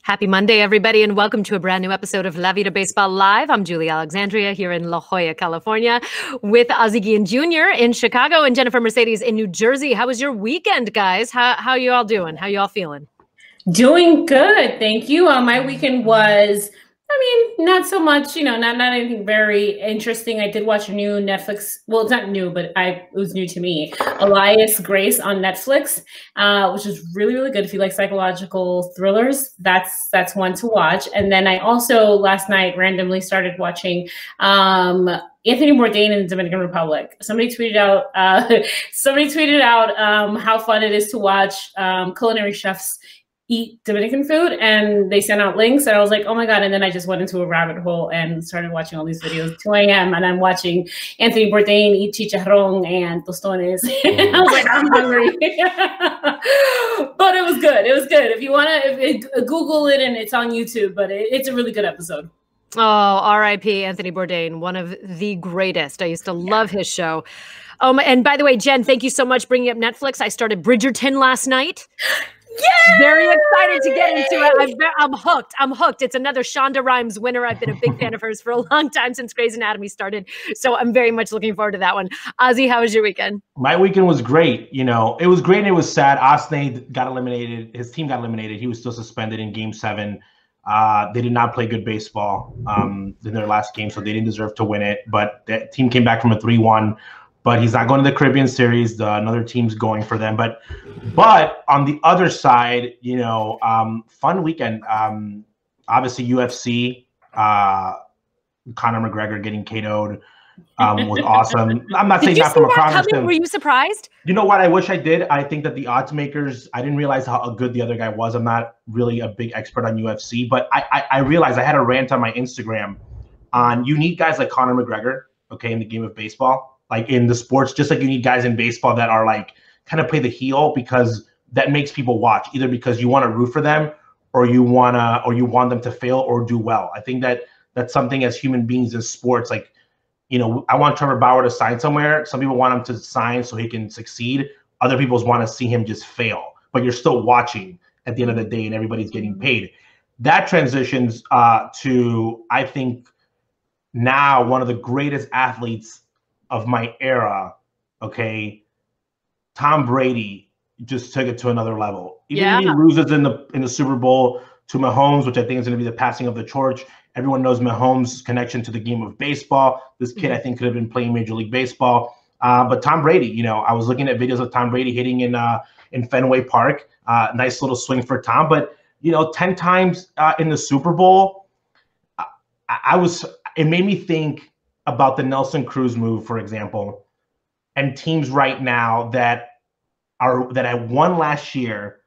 Happy Monday, everybody, and welcome to a brand new episode of La Vida Baseball Live. I'm Julie Alexandria here in La Jolla, California, with Ozzie Guillen Jr. in Chicago and Jennifer Mercedes in New Jersey. How was your weekend, guys? How you all doing? How you all feeling? Doing good, thank you. My weekend was, not so much, not anything very interesting. I did watch a new Netflix. Well, it's not new, but it was new to me. Elias Grace on Netflix, which is really, really good. If you like psychological thrillers, that's one to watch. And then I also last night randomly started watching Anthony Bourdain in the Dominican Republic. Somebody tweeted out how fun it is to watch culinary chefs eat Dominican food, and they sent out links, and I was like, oh my God. And then I just went into a rabbit hole and started watching all these videos, 2 a.m. and I'm watching Anthony Bourdain eat chicharrón and tostones. And I was like, I'm hungry. But it was good. It was good. If you want to Google it, and it's on YouTube, but it's a really good episode. Oh, R.I.P. Anthony Bourdain, one of the greatest. I used to love his show. And by the way, Jen, thank you so much bringing up Netflix. I started Bridgerton last night. Yay! Very excited to get into it. I'm hooked. I'm hooked. It's another Shonda Rhimes winner. I've been a big fan of hers for a long time, since Grey's Anatomy started. So I'm very much looking forward to that one. Ozzie, how was your weekend? My weekend was great. It was great and it was sad. Osney got eliminated. His team got eliminated. He was still suspended in Game 7. They did not play good baseball in their last game, so they didn't deserve to win it. But that team came back from a 3-1. But he's not going to the Caribbean Series. Another team's going for them. But on the other side, fun weekend. Obviously, UFC, Conor McGregor getting KO'd was awesome. I'm not saying that from a Conor standpoint. Were you surprised? You know what? I wish I did. I think that the odds makers, I didn't realize how good the other guy was. I'm not really a big expert on UFC, but I realized I had a rant on my Instagram on you need guys like Conor McGregor, okay, in the game of baseball. Like in the sports, just like you need guys in baseball that are like kind of play the heel, because that makes people watch, either because you want to root for them or you want them to fail or do well. I think that's something as human beings in sports, like, I want Trevor Bauer to sign somewhere. Some people want him to sign so he can succeed. Other people want to see him just fail, but you're still watching at the end of the day and everybody's getting paid. That transitions to, I think, now one of the greatest athletes of my era, okay, Tom Brady just took it to another level. Even if he loses in the Super Bowl to Mahomes, which I think is going to be the passing of the torch. Everyone knows Mahomes' connection to the game of baseball. This kid, I think, could have been playing Major League Baseball. But Tom Brady, I was looking at videos of Tom Brady hitting in Fenway Park. Nice little swing for Tom. But 10 times in the Super Bowl, it made me think about the Nelson Cruz move, for example, and teams right now that had won last year,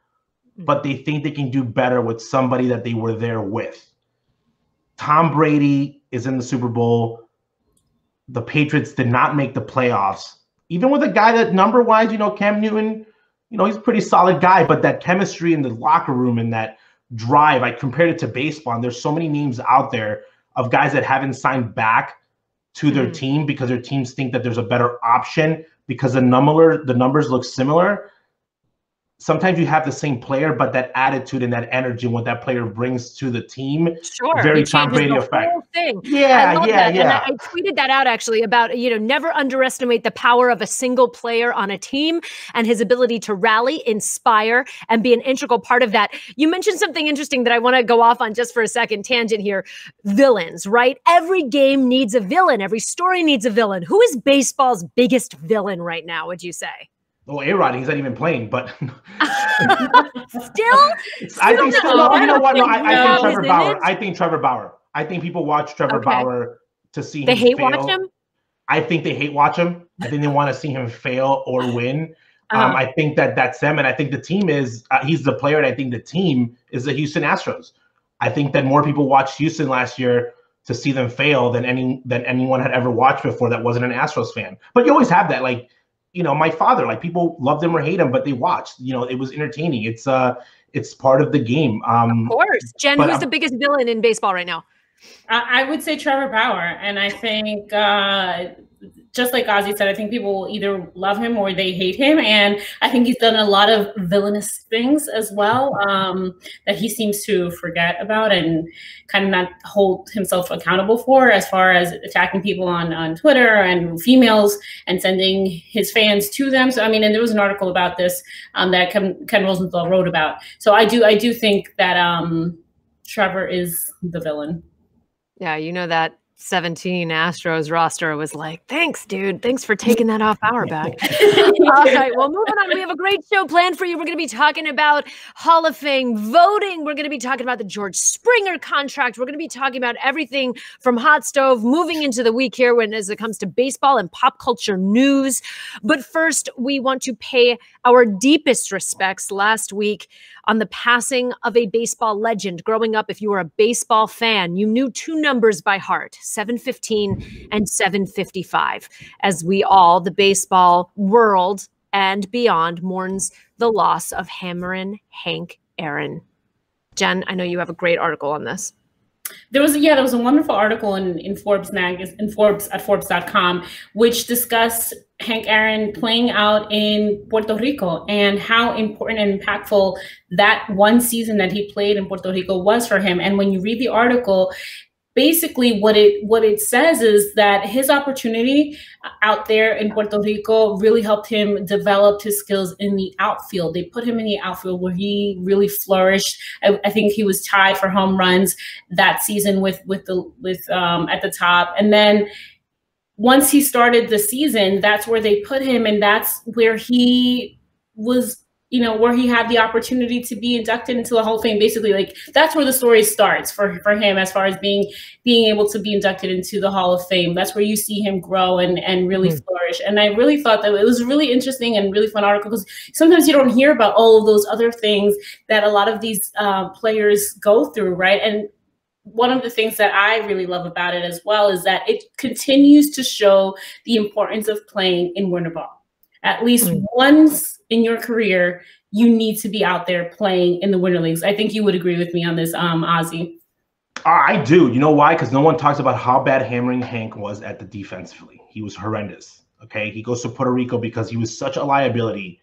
but they think they can do better with somebody that they were there with. Tom Brady is in the Super Bowl. The Patriots did not make the playoffs, even with a guy that number-wise, Cam Newton, he's a pretty solid guy, but that chemistry in the locker room and that drive, I compared it to baseball, and there's so many names out there of guys that haven't signed back to their team because their teams think that there's a better option because the numbers look similar. Sometimes you have the same player, but that attitude and that energy and what that player brings to the team, very Tom Brady effect. Yeah. And I tweeted that out actually about, never underestimate the power of a single player on a team and his ability to rally, inspire, and be an integral part of that. You mentioned something interesting that I want to go off on just for a second, tangent here. Villains, right? Every game needs a villain. Every story needs a villain. Who is baseball's biggest villain right now, would you say? Well, A-Rod, he's not even playing, but Still? I think Trevor Bauer. I think Trevor Bauer. I think people watch Trevor Bauer to see him fail. They hate watch him? I think they hate watch him. I think they want to see him fail or win. I think that's them, and I think the team is he's the player, and I think the team is the Houston Astros. I think that more people watched Houston last year to see them fail than anyone had ever watched before that wasn't an Astros fan. But you always have that, like, my father, like, people loved him or hate him, but they watched. It was entertaining. It's part of the game. Of course. Jen, who's the biggest villain in baseball right now? I would say Trevor Bauer, and I think just like Ozzy said, I think people will either love him or they hate him. And I think he's done a lot of villainous things as well that he seems to forget about and kind of not hold himself accountable for, as far as attacking people on Twitter and females and sending his fans to them. So, I mean, and there was an article about this that Ken Rosenthal wrote about. So I do think that Trevor is the villain. Yeah, you know that 17 Astros roster was like, thanks, dude. Thanks for taking that off our back. All right, well, moving on. We have a great show planned for you. We're going to be talking about Hall of Fame voting. We're going to be talking about the George Springer contract. We're going to be talking about everything from hot stove moving into the week here as it comes to baseball and pop culture news. But first, we want to pay our deepest respects last week on the passing of a baseball legend. Growing up, if you were a baseball fan, you knew two numbers by heart, 715 and 755, as we all, the baseball world and beyond, mourns the loss of Hammerin' Hank Aaron. Jen, I know you have a great article on this. There was a wonderful article in Forbes magazine, in Forbes at Forbes.com, which discussed Hank Aaron playing out in Puerto Rico and how important and impactful that one season that he played in Puerto Rico was for him. And when you read the article, basically what it says is that his opportunity out there in Puerto Rico really helped him develop his skills in the outfield. They put him in the outfield where he really flourished. I think he was tied for home runs that season with at the top. And then once he started the season, that's where they put him, and that's where he was, where he had the opportunity to be inducted into the Hall of Fame. Basically, like, that's where the story starts for him, as far as being able to be inducted into the Hall of Fame. That's where you see him grow and really flourish. And I really thought that it was a really interesting and really fun article, because sometimes you don't hear about all of those other things that a lot of these players go through, right? And one of the things that I really love about it as well is that it continues to show the importance of playing in winter ball. At least once in your career, you need to be out there playing in the winter leagues. I think you would agree with me on this, Ozzy. I do. You know why? Because no one talks about how bad Hammerin' Hank was at the defensively. He was horrendous. Okay, he goes to Puerto Rico because he was such a liability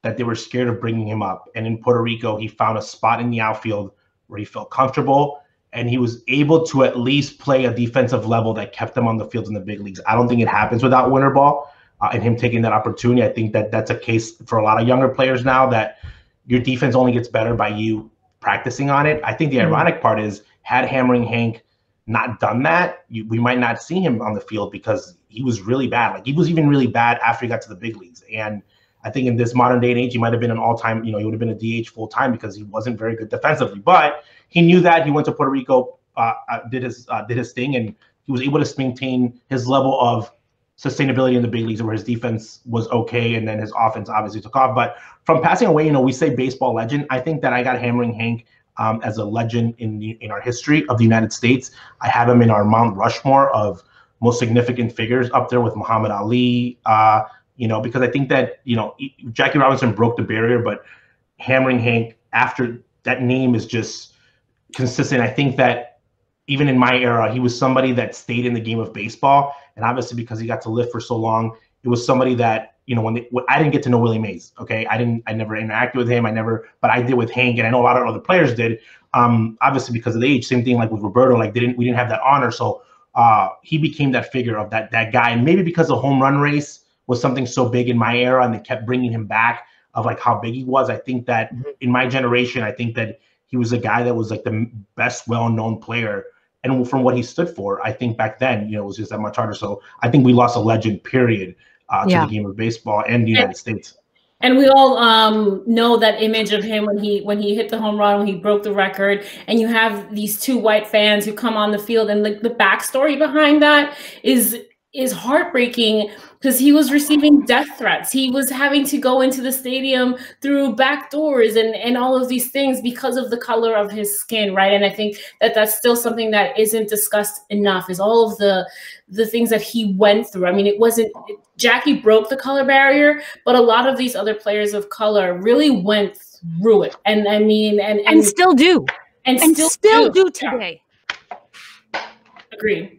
that they were scared of bringing him up. And in Puerto Rico, he found a spot in the outfield where he felt comfortable, and he was able to at least play a defensive level that kept him on the field in the big leagues. I don't think it happens without winter ball. And him taking that opportunity. I think that that's a case for a lot of younger players now, that your defense only gets better by you practicing on it. I think the ironic part is, had Hammerin' Hank not done that, we might not see him on the field, because he was really bad. Like, he was even really bad after he got to the big leagues. And I think in this modern day and age, he might have been an all-time, he would have been a DH full-time, because he wasn't very good defensively. But he knew that. He went to Puerto Rico, did his thing, and he was able to maintain his level of sustainability in the big leagues, where his defense was okay, and then his offense obviously took off. But from passing away, we say baseball legend. I think that I got Hammerin' Hank as a legend in our history of the United States. I have him in our Mount Rushmore of most significant figures, up there with Muhammad Ali. Because I think that Jackie Robinson broke the barrier, but Hammerin' Hank, after that name, is just consistent. I think that even in my era, he was somebody that stayed in the game of baseball. And obviously, because he got to live for so long, it was somebody that, when I didn't get to know Willie Mays. Okay. I never interacted with him. But I did with Hank, and I know a lot of other players did. Obviously because of the age, same thing like with Roberto, we didn't have that honor. So he became that figure of that guy. And maybe because the home run race was something so big in my era, and they kept bringing him back, of like how big he was. I think that in my generation, I think that he was a guy that was like the best well-known player. And from what he stood for, I think back then, it was just that much harder. So I think we lost a legend, period, to the game of baseball and the United States. And we all know that image of him when he hit the home run, when he broke the record. And you have these two white fans who come on the field, and the backstory behind that is heartbreaking, because he was receiving death threats. He was having to go into the stadium through back doors and all of these things because of the color of his skin, right? And I think that that's still something that isn't discussed enough, is all of the things that he went through. I mean, Jackie broke the color barrier, but a lot of these other players of color really went through it. And I mean, and still do. And still do today. Yeah. Agreed.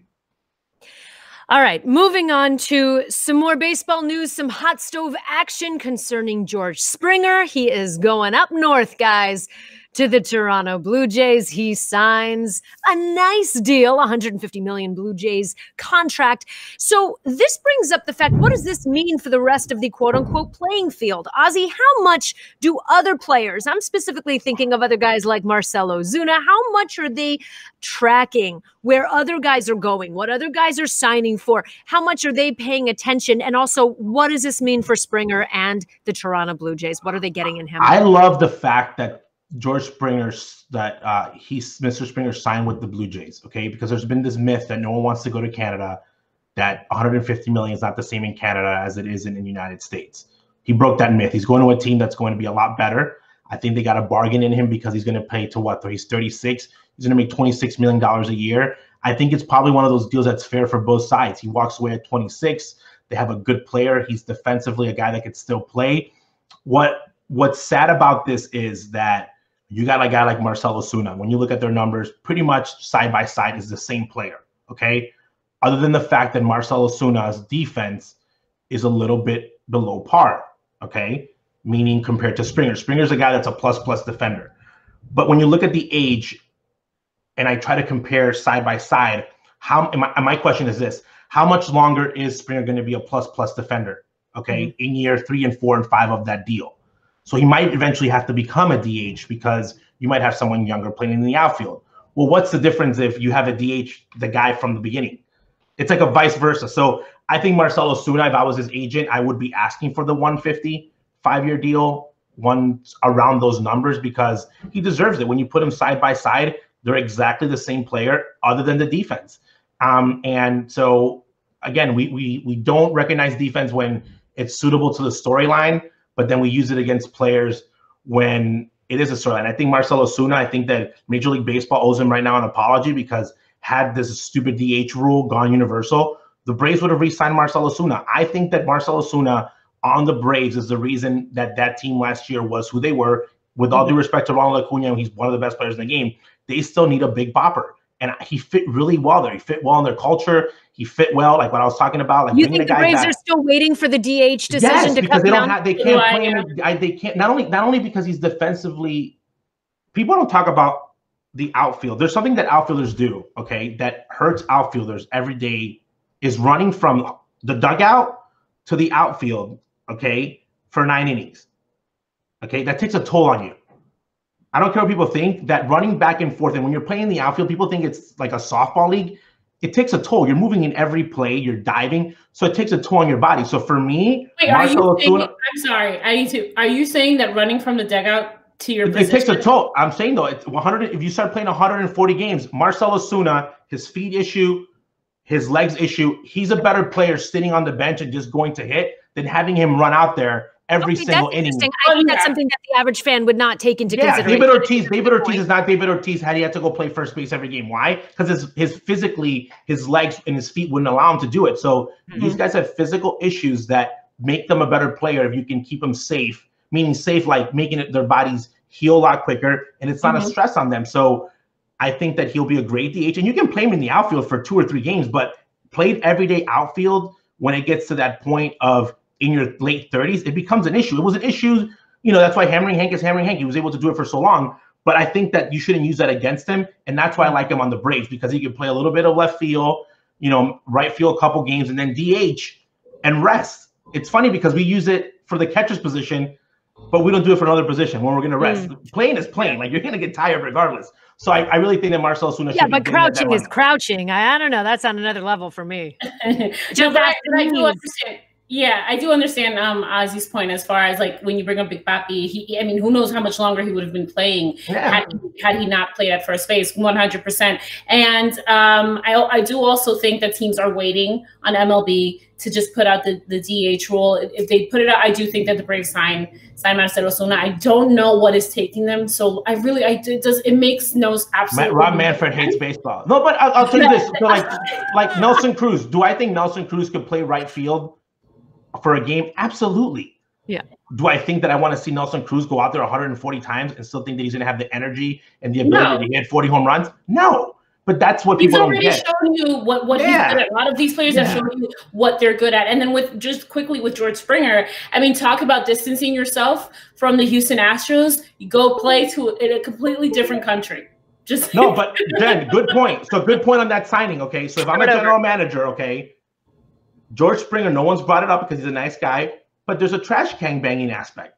All right, moving on to some more baseball news, some hot stove action concerning George Springer. He is going up north, guys, to the Toronto Blue Jays. He signs a nice deal, $150 million Blue Jays contract. So this brings up the fact, what does this mean for the rest of the quote-unquote playing field? Ozzy, how much do other players, I'm specifically thinking of other guys like Marcell Ozuna, how much are they tracking where other guys are going, what other guys are signing for? How much are they paying attention? And also, what does this mean for Springer and the Toronto Blue Jays? What are they getting in him? I love the fact that George Springer's Mr. Springer signed with the Blue Jays, okay? Because there's been this myth that no one wants to go to Canada, that 150 million is not the same in Canada as it is in the United States. He broke that myth. He's going to a team that's going to be a lot better. I think they got a bargain in him because he's going to pay to what? He's 36. He's going to make $26 million a year. I think it's probably one of those deals that's fair for both sides. He walks away at 26. They have a good player. He's defensively a guy that could still play. What's sad about this is that you got a guy like Marcell Ozuna. When you look at their numbers, pretty much side by side is the same player, okay? Other than the fact that Marcell Ozuna's defense is a little bit below par, okay? Meaning compared to Springer. Springer's a guy that's a plus defender. But when you look at the age, and I try to compare side by side, my question is this: how much longer is Springer going to be a plus defender, okay, in year 3 and 4 and 5 of that deal? So he might eventually have to become a DH because you might have someone younger playing in the outfield. Well, what's the difference if you have a DH, the guy from the beginning? It's like a vice versa. So I think Marcell Ozuna, if I was his agent, I would be asking for the 150 5-year deal, one around those numbers, because he deserves it. When you put him side by side, they're exactly the same player other than the defense. And so, again, we don't recognize defense when it's suitable to the storyline, but then we use it against players when it is a storyline. I think Marcell Ozuna, I think that Major League Baseball owes him right now an apology, because had this stupid DH rule gone universal, the Braves would have re-signed Marcell Ozuna. I think that Marcell Ozuna on the Braves is the reason that that team last year was who they were. With all due respect to Ronald Acuna, he's one of the best players in the game. They still need a big bopper. And he fit really well there. He fit well in their culture. He fit well, like what I was talking about. Like, you think the Braves are still waiting for the DH decision to come down? They can't play him. They can't, not only because he's defensively. People don't talk about the outfield. There's something that outfielders do, okay, that hurts outfielders every day, is running from the dugout to the outfield, okay, for 9 innings. Okay, that takes a toll on you. I don't care what people think, that running back and forth, and when you're playing in the outfield, people think it's like a softball league. It takes a toll. You're moving in every play. You're diving. So it takes a toll on your body. So for me, wait, I'm sorry. Are you saying that running from the dugout to your position? It takes a toll. I'm saying, though, it's 100. If you start playing 140 games, Marcell Ozuna, his feet issue, his legs issue, he's a better player sitting on the bench and just going to hit than having him run out there every single inning. I think that's something that the average fan would not take into consideration. David Ortiz is not David Ortiz had he had to go play first base every game. Why? Because his physically, his legs and his feet wouldn't allow him to do it. So these guys have physical issues that make them a better player if you can keep them safe, meaning safe like making their bodies heal a lot quicker, and it's not a stress on them. So I think that he'll be a great DH, and you can play him in the outfield for 2 or 3 games, but played everyday outfield when it gets to that point of in your late 30s, it becomes an issue. It was an issue, that's why Hammering Hank is Hammering Hank. He was able to do it for so long, but I think that you shouldn't use that against him, and that's why I like him on the Braves, because he can play a little bit of left field, right field a couple games, and then DH and rest. It's funny because we use it for the catcher's position, but we don't do it for another position when we're going to rest. Playing is playing. Like, you're going to get tired regardless. So I really think that Marcell Ozuna should be. Yeah, but crouching is crouching. I don't know. That's on another level for me. I do understand. Yeah, I do understand Ozzy's point as far as, like, when you bring up Big Papi, who knows how much longer he would have been playing had he not played at first base, 100%. And I do also think that teams are waiting on MLB to just put out the DH rule. If they put it out, I do think that the Braves sign Marcell Ozuna. I don't know what is taking them. So it makes no absolute. Rob Manfred hates baseball. No, but I'll tell you this. So like Nelson Cruz. Do I think Nelson Cruz could play right field for a game? Absolutely. Yeah. Do I think that I want to see Nelson Cruz go out there 140 times and still think that he's going to have the energy and the ability to hit 40 home runs? No, But that's what people don't get. He's already shown you what he's good at. A lot of these players have shown you what they're good at. And then with George Springer, I mean, talk about distancing yourself from the Houston Astros. You go play in a completely different country. No, but Jen, good point. So good point on that signing. Okay, so if I'm a general manager, okay, George Springer, no one's brought it up because he's a nice guy, but there's a trash can banging aspect.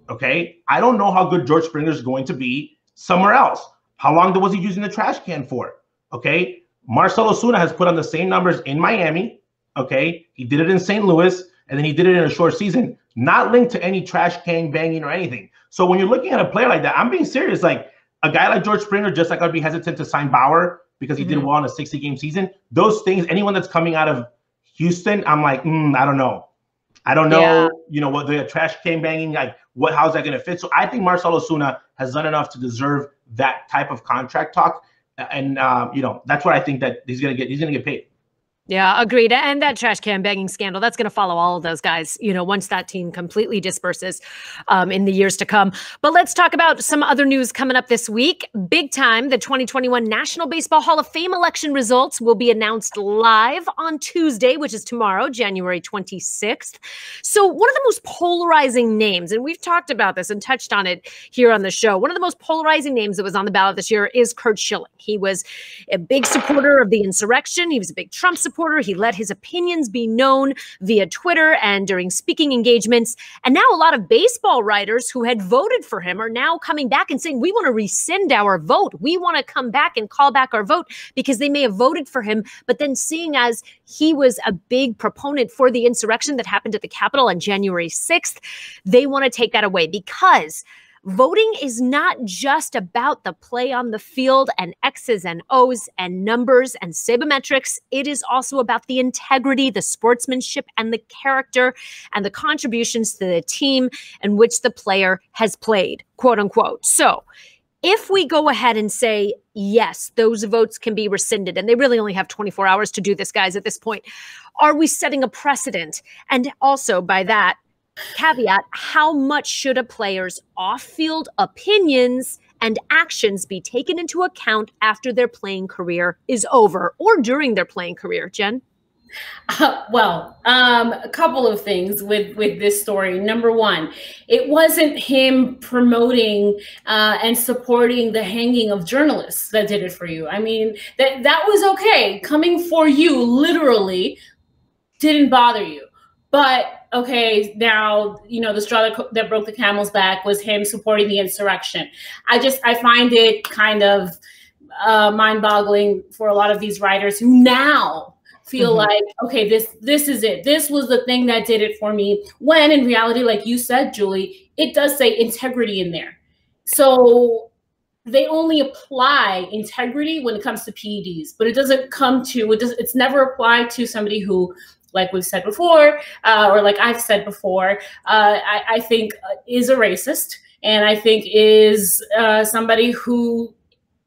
Okay, I don't know how good George Springer is going to be somewhere else. How long was he using the trash can for? Okay, Marcell Ozuna has put on the same numbers in Miami. Okay, he did it in St. Louis, and then he did it in a short season, not linked to any trash can banging or anything. So when you're looking at a player like that, I'm being serious. Like a guy like George Springer, just like I'd be hesitant to sign Bauer because he did well in a 60-game season. Those things, anyone that's coming out of Houston, I'm like, I don't know. I don't know, you know, what the trash can banging, like how's that going to fit? So I think Marcell Ozuna has done enough to deserve that type of contract talk. And, you know, that's what I think that he's going to get paid. Yeah, agreed. And that trash can banging scandal, that's going to follow all of those guys, you know, once that team completely disperses in the years to come. But let's talk about some other news coming up this week. Big time, the 2021 National Baseball Hall of Fame election results will be announced live on Tuesday, which is tomorrow, January 26th. So one of the most polarizing names, and we've talked about this and touched on it here on the show, one of the most polarizing names that was on the ballot this year is Curt Schilling. He was a big supporter of the insurrection. He was a big Trump supporter. He let his opinions be known via Twitter and during speaking engagements. And now a lot of baseball writers who had voted for him are now coming back and saying, we want to rescind our vote. We want to come back and call back our vote because they may have voted for him. But then seeing as he was a big proponent for the insurrection that happened at the Capitol on January 6th, they want to take that away because voting is not just about the play on the field and X's and O's and numbers and sabermetrics. It is also about the integrity, the sportsmanship, and the character and the contributions to the team in which the player has played, quote unquote. So if we go ahead and say, yes, those votes can be rescinded, and they really only have 24 hours to do this, guys, at this point, are we setting a precedent? And also by that, caveat, how much should a player's off-field opinions and actions be taken into account after their playing career is over or during their playing career, Jen? A couple of things with this story. Number one, it wasn't him promoting and supporting the hanging of journalists that did it for you. I mean, that was okay. Coming for you literally didn't bother you. But okay, now, you know, the straw that broke the camel's back was him supporting the insurrection. I find it kind of mind-boggling for a lot of these writers who now feel like, okay, this is it. This was the thing that did it for me. When in reality, like you said, Julie, it does say integrity in there. So they only apply integrity when it comes to PEDs, but it doesn't come to, it's never applied to somebody who, like we've said before, or like I've said before, I think is a racist, and I think is somebody who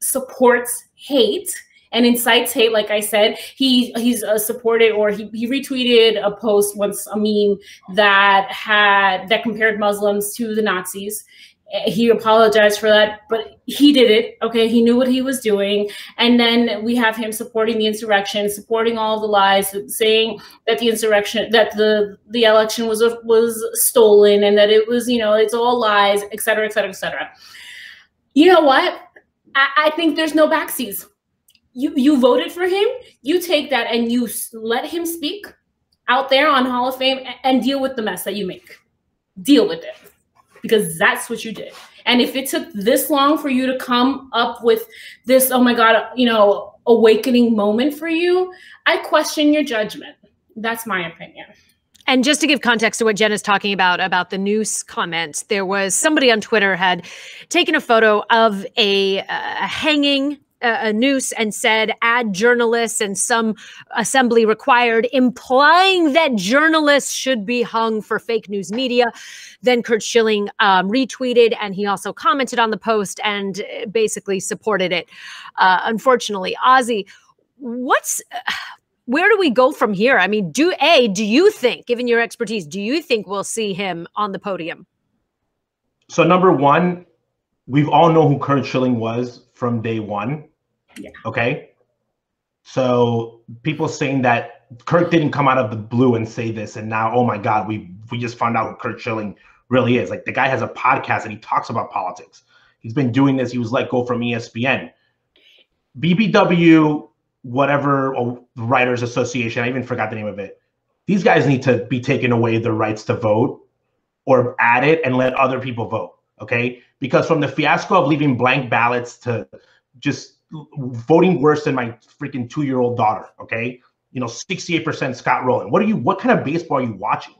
supports hate and incites hate. Like I said, he's supported, or he retweeted a post once, a meme that compared Muslims to the Nazis. He apologized for that, but he did it. Okay, he knew what he was doing. And then we have him supporting the insurrection, supporting all the lies, saying that the insurrection, that the election was stolen, and that it was, you know, it's all lies, et cetera, et cetera, et cetera. You know what? I think there's no backseas. You voted for him. You take that and you let him speak out there on Hall of Fame and deal with the mess that you make. Deal with it. Because that's what you did. And if it took this long for you to come up with this, oh my God, you know, awakening moment for you, I question your judgment. That's my opinion. And just to give context to what Jen is talking about the noose comment, there was somebody on Twitter had taken a photo of a hanging, a noose, and said, add journalists and some assembly required, implying that journalists should be hung for fake news media. Then Curt Schilling retweeted, and he also commented on the post and basically supported it. Unfortunately, Ozzy, where do we go from here? I mean, do you think, given your expertise, do you think we'll see him on the podium? So number one, we've all known who Curt Schilling was from day one. Yeah. Okay. So people saying that Curt didn't come out of the blue and say this, and now, oh my God, we just found out who Curt Schilling really is. Like, the guy has a podcast and he talks about politics. He's been doing this. He was let go from ESPN. BBW, whatever, Writers Association, I even forgot the name of it. These guys need to be taken away their rights to vote or add it and let other people vote, okay? Because from the fiasco of leaving blank ballots to just voting worse than my freaking 2-year-old daughter, okay? 68% Scott Rowland. What kind of baseball are you watching?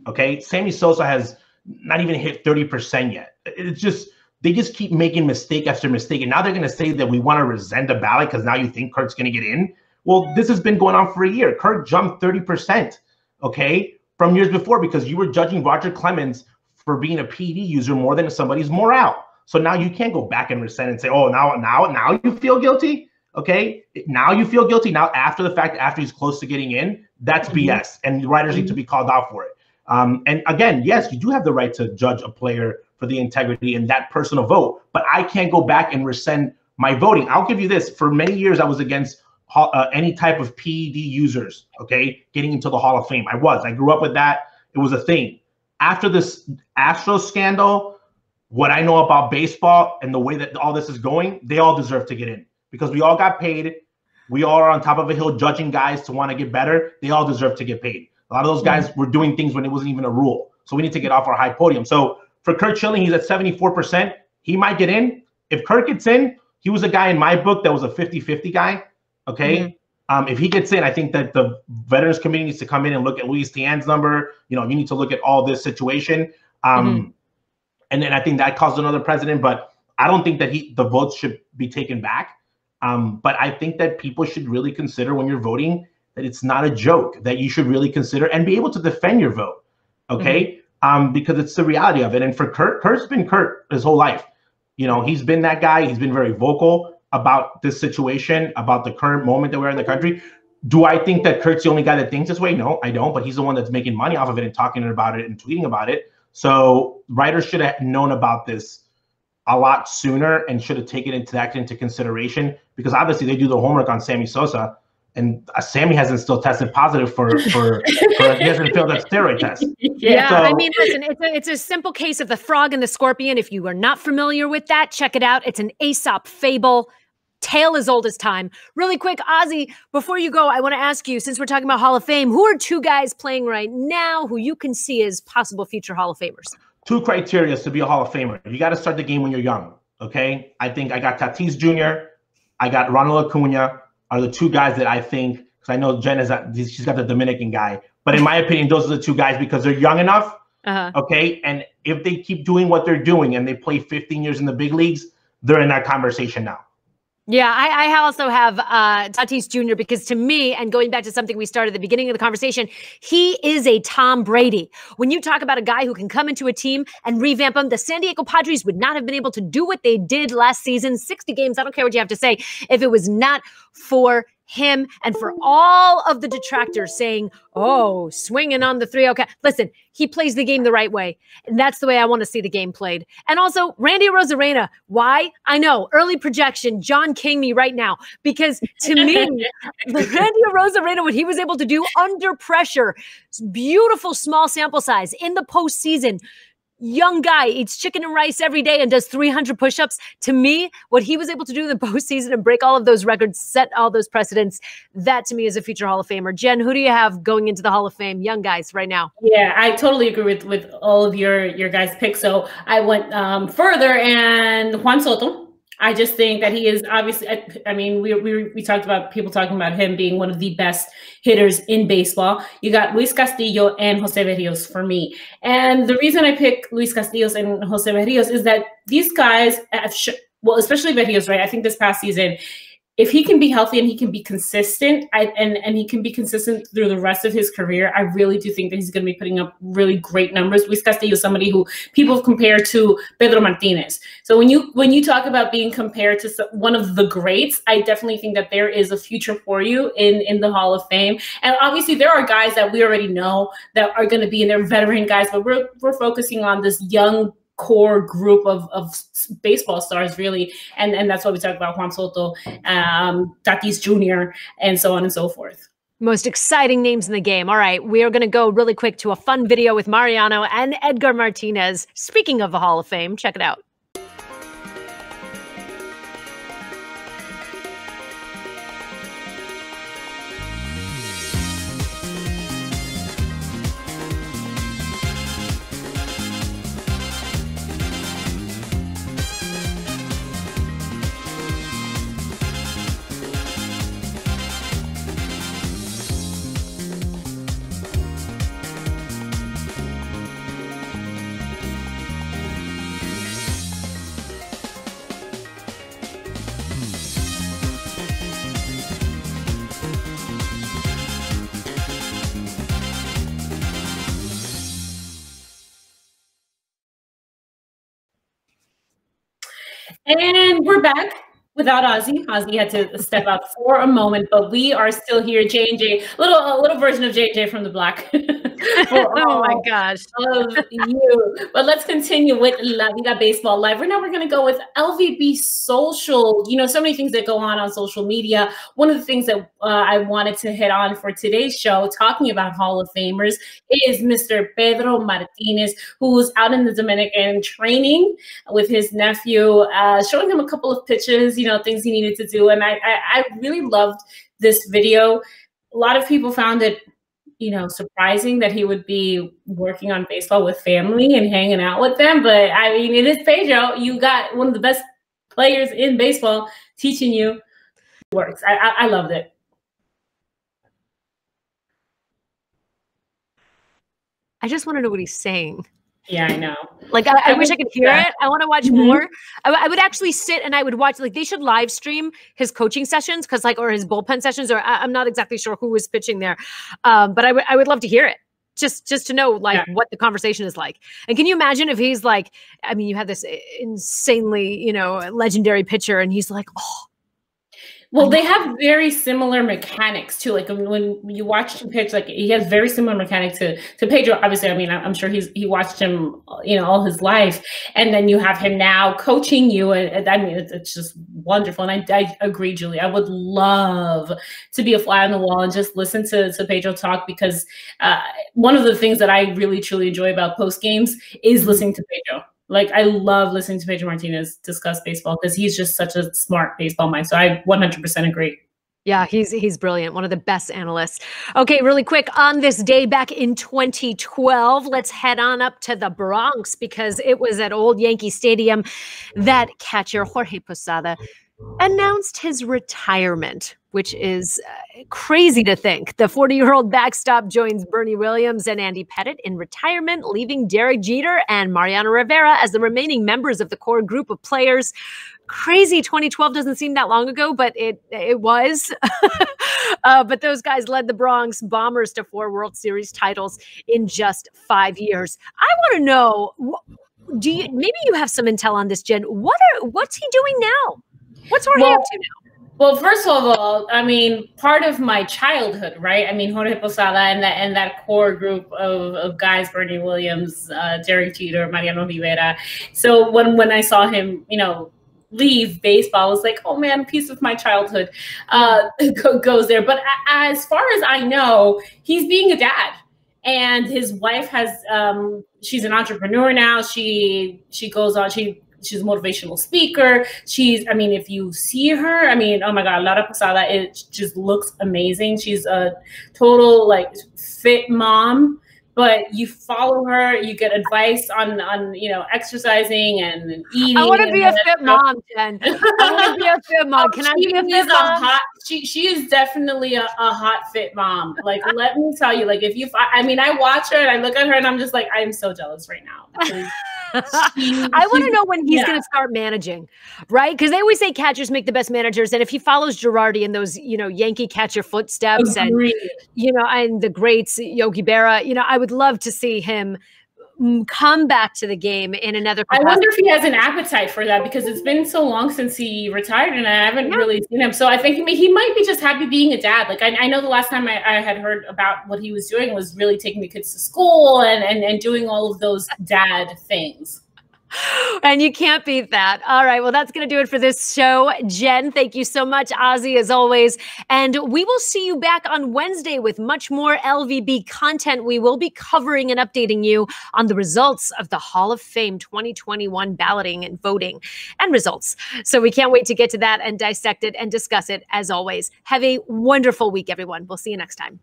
Okay, Sammy Sosa has not even hit 30% yet. It's just, they just keep making mistake after mistake. And now they're going to say that we want to rescind a ballot because now you think Curt's going to get in. Well, this has been going on for a year. Curt jumped 30%, okay, from years before because you were judging Roger Clemens for being a PD user more than somebody's morale. So now you can't go back and rescind and say, oh, now you feel guilty, okay? Now you feel guilty. Now after the fact, after he's close to getting in, that's BS. And writers need to be called out for it. And again, yes, you do have the right to judge a player for the integrity and that personal vote, but I can't go back and rescind my voting. I'll give you this. For many years, I was against any type of PED users, okay, getting into the Hall of Fame. I grew up with that. It was a thing. After this Astros scandal, what I know about baseball and the way that all this is going, they all deserve to get in because we all got paid. We all are on top of a hill judging guys to want to get better. They all deserve to get paid. A lot of those guys were doing things when it wasn't even a rule. So we need to get off our high podium. So for Curt Schilling, he's at 74%. He might get in. If Curt gets in, he was a guy in my book that was a 50-50 guy. Okay. If he gets in, I think that the Veterans Committee needs to come in and look at Luis Tian's number. You need to look at all this situation. And then I think that caused another precedent, but I don't think that the votes should be taken back. But I think that people should really consider when you're voting that it's not a joke, that you should really consider and be able to defend your vote, okay? Because it's the reality of it. And for Curt, Curt's been Curt his whole life. He's been that guy. He's been very vocal about this situation, about the current moment that we're in the country. Do I think that Curt's the only guy that thinks this way? No, I don't, but he's the one that's making money off of it and talking about it and tweeting about it. So writers should have known about this a lot sooner and should have taken into consideration because obviously they do the homework on Sammy Sosa. And Sammy hasn't still tested positive for he hasn't failed that steroid test. Yeah, so, I mean, listen, it's a simple case of the frog and the scorpion. If you are not familiar with that, check it out. It's an Aesop fable, tale as old as time. Really quick, Ozzy, before you go, I want to ask you, since we're talking about Hall of Fame, who are 2 guys playing right now who you can see as possible future Hall of Famers? 2 criteria to be a Hall of Famer. You got to start the game when you're young, okay? I think I got Tatis Jr., I got Ronald Acuna, are the 2 guys that I think, because I know Jen she's got the Dominican guy, but in my opinion, those are the 2 guys because they're young enough, okay? And if they keep doing what they're doing and they play 15 years in the big leagues, they're in that conversation now. Yeah, I also have Tatis Jr. because to me, and going back to something we started at the beginning of the conversation, he is a Tom Brady. When you talk about a guy who can come into a team and revamp them, the San Diego Padres would not have been able to do what they did last season, 60 games, I don't care what you have to say, if it was not for him and for all of the detractors saying, oh, swinging on the 3-0 count. Listen, he plays the game the right way. And that's the way I want to see the game played. And also, Randy Arozarena. Why? I know, early projection, John King me right now. Because to me, Randy Arozarena, what he was able to do under pressure, beautiful small sample size in the postseason, young guy, eats chicken and rice every day and does 300 push-ups. To me, what he was able to do in the postseason and break all of those records, set all those precedents, that to me is a future Hall of Famer. Jen, who do you have going into the Hall of Fame, young guys right now? Yeah, I totally agree with all of your guys' picks. So I went further, and Juan Soto. I just think that he is obviously, I mean, we talked about people talking about him being one of the best hitters in baseball. You got Luis Castillo and Jose Berrios for me. And the reason I pick Luis Castillo and Jose Berrios is that these guys have, well, especially Berrios, right? I think this past season, if he can be healthy and he can be consistent, and he can be consistent through the rest of his career, I really do think that he's going to be putting up really great numbers. Luis Castillo is somebody who people compare to Pedro Martinez. So when you talk about being compared to one of the greats, I definitely think that there is a future for you in the Hall of Fame. And obviously there are guys that we already know that are going to be in there, veteran guys, but we're focusing on this young core group of baseball stars, really. And that's why we talk about Juan Soto, Tatis Jr., and so on and so forth. Most exciting names in the game. All right, we are going to go really quick to a fun video with Mariano and Edgar Martinez. Speaking of the Hall of Fame, check it out. And we're back without Ozzy. Ozzy had to step out for a moment, but we are still here. J&J, a little version of J&J from the Black. Oh my gosh. Of you. But let's continue with La Vida Baseball Live. Right now we're going to go with LVB Social. You know, so many things that go on social media. One of the things that I wanted to hit on for today's show, talking about Hall of Famers, is Mr. Pedro Martinez, who's out in the Dominican training with his nephew, showing him a couple of pitches, you know, things he needed to do. And I really loved this video. A lot of people found it, you know, surprising that he would be working on baseball with family and hanging out with them. But I mean, it is Pedro. You got one of the best players in baseball teaching you. It works. I loved it. I just want to know what he's saying. Yeah, I know. Like, I wish I could hear it. I want to watch more. I would actually sit and I would watch, like, they should live stream his coaching sessions, because, like, or his bullpen sessions, or I'm not exactly sure who was pitching there. But I would love to hear it. Just to know, like, what the conversation is like. And can you imagine if he's like, I mean, you have this insanely, you know, legendary pitcher, and he's like, oh. Well, they have very similar mechanics too. Like when you watch him pitch, like he has very similar mechanics to Pedro. Obviously, I mean, I'm sure he watched him, you know, all his life, and then you have him now coaching you, and I mean, it's just wonderful. And I agree, Julie. I would love to be a fly on the wall and just listen to Pedro talk, because one of the things that I really truly enjoy about post games is listening to Pedro. Like, I love listening to Pedro Martinez discuss baseball, because he's just such a smart baseball mind. So I 100% agree. Yeah, he's brilliant. One of the best analysts. Okay, really quick, on this day back in 2012, let's head on up to the Bronx, because it was at Old Yankee Stadium that catcher Jorge Posada announced his retirement, which is crazy to think. The 40-year-old backstop joins Bernie Williams and Andy Pettitte in retirement, leaving Derek Jeter and Mariano Rivera as the remaining members of the core group of players. Crazy. 2012 doesn't seem that long ago, but it was. But those guys led the Bronx Bombers to 4 World Series titles in just 5 years. I want to know, maybe you have some intel on this, Jen. What's he doing now? What's Jorge up to now? Well, first of all, I mean, part of my childhood, right? I mean, Jorge Posada and that core group of guys, Bernie Williams, Derek Jeter, Mariano Rivera. So when I saw him, you know, leave baseball, I was like, oh man, piece of my childhood goes there. But as far as I know, he's being a dad. And his wife has, she's an entrepreneur now. She goes on, she's a motivational speaker. I mean, if you see her, I mean, oh my God, Lara Posada, it just looks amazing. She's a total, like, fit mom, but you follow her, you get advice on you know, exercising and eating. I want to be a fit mom, Jen. I want to be a fit mom. Can I be a fit mom? She is definitely a hot fit mom. Like, let me tell you, like, I mean, I watch her and I look at her and I'm just like, I am so jealous right now. I want to know when he's going to start managing, right? Because they always say catchers make the best managers, and if he follows Girardi in those, you know, Yankee catcher footsteps, and you know, and the greats, Yogi Berra, you know, I would love to see him come back to the game in another capacity. I wonder if he has an appetite for that, because it's been so long since he retired and I haven't really seen him. So I think he might be just happy being a dad. Like, I know the last time I had heard about what he was doing was really taking the kids to school and doing all of those dad things. And you can't beat that. All right. Well, that's going to do it for this show. Jen, thank you so much. Ozzy, as always. And we will see you back on Wednesday with much more LVB content. We will be covering and updating you on the results of the Hall of Fame 2021 balloting and voting and results. So we can't wait to get to that and dissect it and discuss it as always. Have a wonderful week, everyone. We'll see you next time.